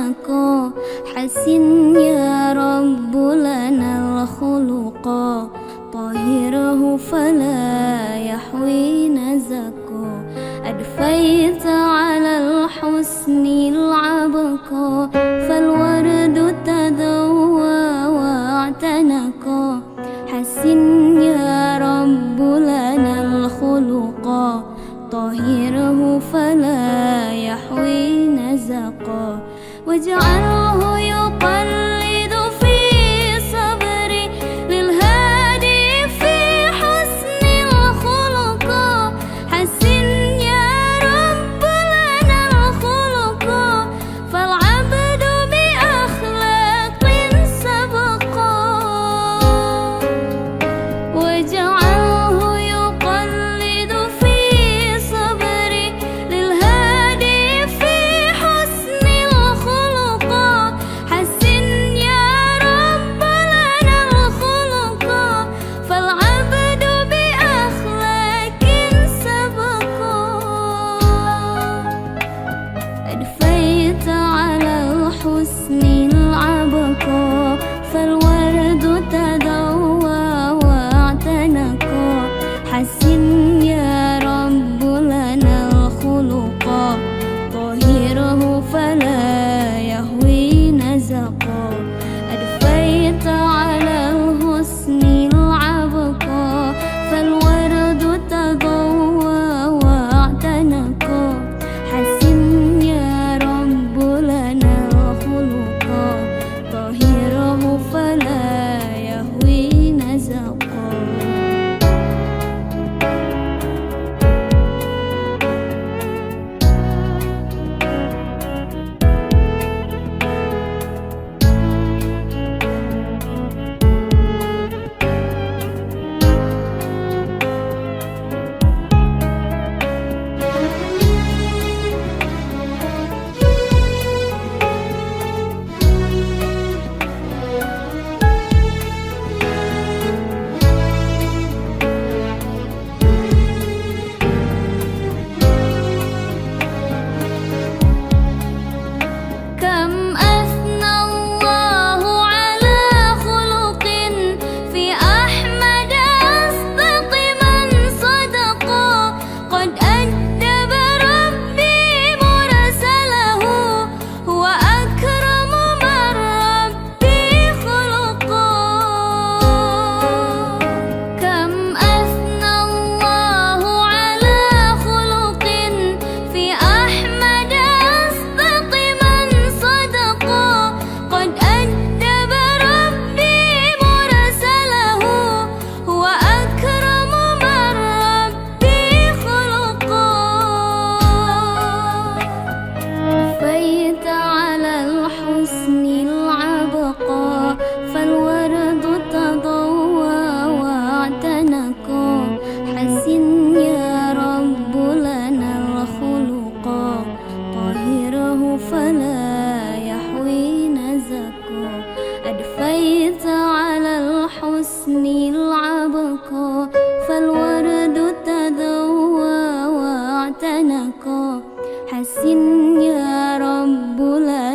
واعتنقا حسن يا رب لنا الخلقا طهره فلا يحوي نزقا أدفيت على الحسن العبقا فالورد تذوى واعتنقا حسن يا رب لنا الخلقا طهره فلا يحوي نزقا واجعله يقلد في صبري للهادي في حسن الخلقا حسن يا رب لنا الخلقا فالعبد بأخلاق سبقا واجعله يقلد في صبري للهادي في حسن الخلقا حسن يا رب لنا الخلقا فالعبد بأخلاق سبقا أدفيت على الحسن العبقا فالورد تذوى واعتنقا حسن يا رب لنا الخلقا طهره فلا يهوي نزقا أدفيت على الحسن العبقا فالورد تضوى واعتنقا حسن يا رب لنا الخلقا طهره فلا يهوي نزقا كم أثنى الله على خلق في أحمد أصدق من صدقا قد أدب ربي مرسله هو أكرم من ربي خلقا كم أثنى الله على خلق في أحمد أصدق من صدقا قد أدب ربي مرسله هو أكرم من ربي خلقا فيت على الحسن العبقا فالورد تضوى واعتنقا حسن يا رب لنا الخلقا طهره فلا يحوي نزقا أدفيت على الحسن العبقا فالورد تذوى واعتنقا حسن يا رب لنا